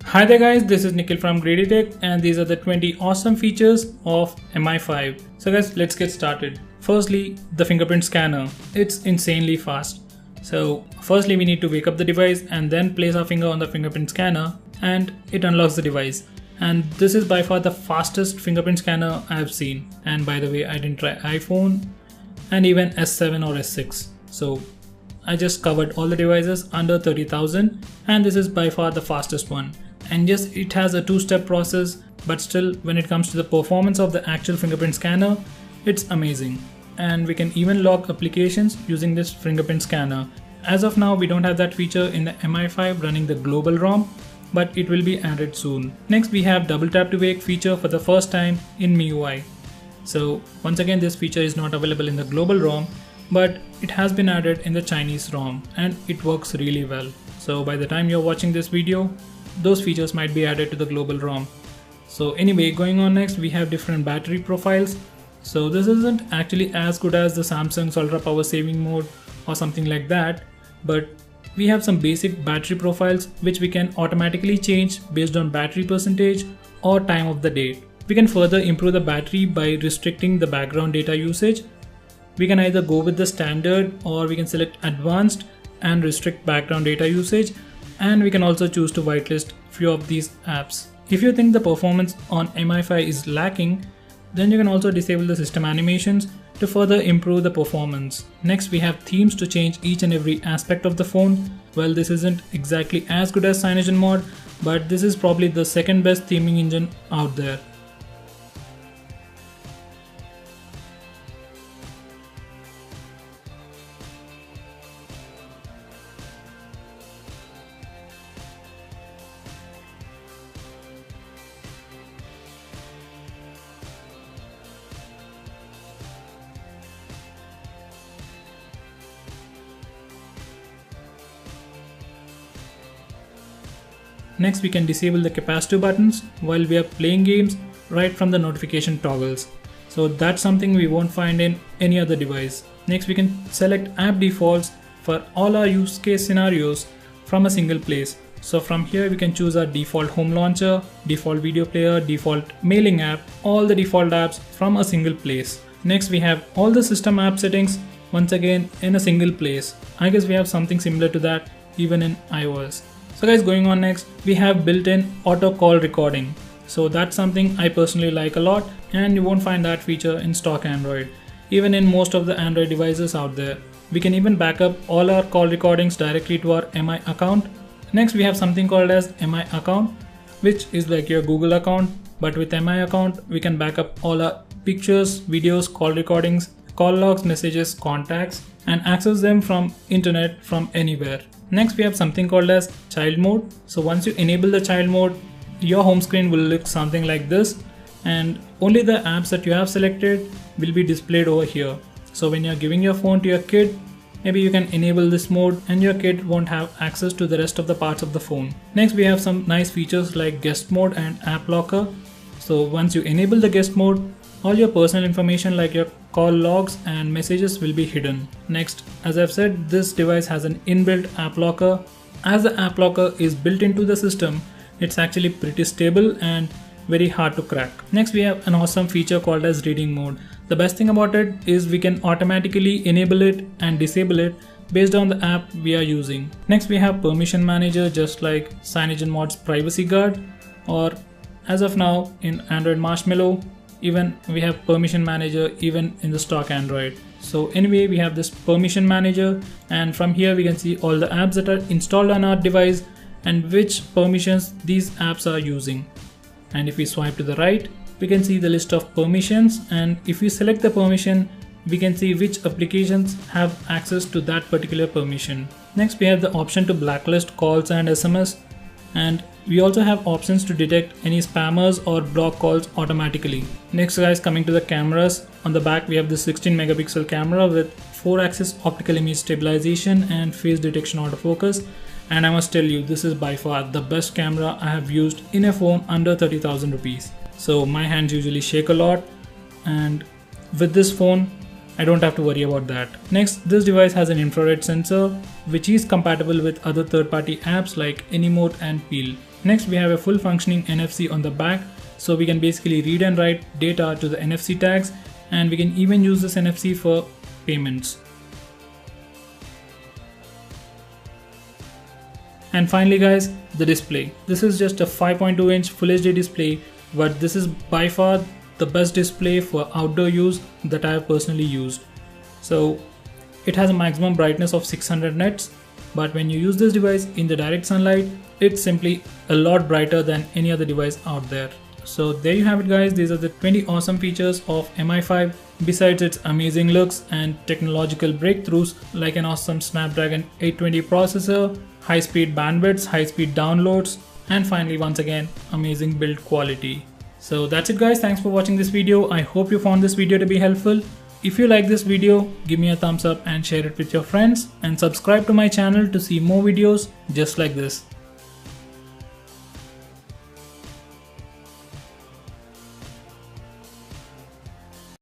Hi there guys, this is Nikhil from Grady Tech and these are the 20 awesome features of MI5. So guys, let's get started. Firstly, the fingerprint scanner. It's insanely fast. So firstly we need to wake up the device and then place our finger on the fingerprint scanner and it unlocks the device. And this is by far the fastest fingerprint scanner I have seen. And by the way, I didn't try iPhone and even S7 or S6. So I just covered all the devices under 30,000 and this is by far the fastest one. And yes, it has a two-step process, but still when it comes to the performance of the actual fingerprint scanner, it's amazing. And we can even lock applications using this fingerprint scanner. As of now, we don't have that feature in the MI5 running the global ROM, but it will be added soon. Next, we have double tap to wake feature for the first time in MIUI. So once again, this feature is not available in the global ROM, but it has been added in the Chinese ROM and it works really well. So by the time you're watching this video, those features might be added to the global ROM. So anyway, going on next, we have different battery profiles. So this isn't actually as good as the Samsung's ultra power saving mode or something like that, but we have some basic battery profiles which we can automatically change based on battery percentage or time of the day. We can further improve the battery by restricting the background data usage. We can either go with the standard or we can select advanced and restrict background data usage, and we can also choose to whitelist few of these apps. If you think the performance on MI5 is lacking, then you can also disable the system animations to further improve the performance. Next, we have themes to change each and every aspect of the phone. Well, this isn't exactly as good as CyanogenMod, but this is probably the second best theming engine out there. Next, we can disable the capacitive buttons while we are playing games right from the notification toggles. So that's something we won't find in any other device. Next, we can select app defaults for all our use case scenarios from a single place. So from here we can choose our default home launcher, default video player, default mailing app, all the default apps from a single place. Next, we have all the system app settings once again in a single place. I guess we have something similar to that even in iOS. So guys, going on next, we have built-in auto call recording. So that's something I personally like a lot, and you won't find that feature in stock Android, even in most of the Android devices out there. We can even back up all our call recordings directly to our MI account. Next, we have something called as MI account, which is like your Google account, but with MI account, we can back up all our pictures, videos, call recordings, call logs, messages, contacts, and access them from internet from anywhere. Next, we have something called as child mode. So once you enable the child mode, your home screen will look something like this, and only the apps that you have selected will be displayed over here. So when you're giving your phone to your kid, maybe you can enable this mode and your kid won't have access to the rest of the parts of the phone. Next, we have some nice features like guest mode and app locker. So once you enable the guest mode, all your personal information like your call logs and messages will be hidden. Next, as I've said, this device has an inbuilt app locker. As the app locker is built into the system, it's actually pretty stable and very hard to crack. Next, we have an awesome feature called as reading mode. The best thing about it is we can automatically enable it and disable it based on the app we are using. Next, we have permission manager, just like CyanogenMod's privacy guard, or as of now in Android Marshmallow, even we have permission manager even in the stock Android. So anyway, we have this permission manager, and from here we can see all the apps that are installed on our device and which permissions these apps are using. And if we swipe to the right, we can see the list of permissions, and if we select the permission, we can see which applications have access to that particular permission. Next, we have the option to blacklist calls and SMS, and we also have options to detect any spammers or block calls automatically. Next guys, coming to the cameras. On the back we have the 16 megapixel camera with 4-axis optical image stabilization and face detection autofocus. And I must tell you, this is by far the best camera I have used in a phone under 30,000 rupees. So my hands usually shake a lot, and with this phone I don't have to worry about that. Next, this device has an infrared sensor which is compatible with other third-party apps like Animote and Peel. Next, we have a full functioning NFC on the back, so we can basically read and write data to the NFC tags, and we can even use this NFC for payments. And finally guys, the display. This is just a 5.2 inch Full HD display, but this is by far the best display for outdoor use that I have personally used. So it has a maximum brightness of 600 nits, but when you use this device in the direct sunlight, it's simply a lot brighter than any other device out there. So there you have it guys, these are the 20 awesome features of MI5 besides its amazing looks and technological breakthroughs like an awesome Snapdragon 820 processor, high-speed bandwidths, high-speed downloads, and finally once again amazing build quality. So that's it guys, thanks for watching this video. I hope you found this video to be helpful. If you like this video, give me a thumbs up and share it with your friends, and subscribe to my channel to see more videos just like this.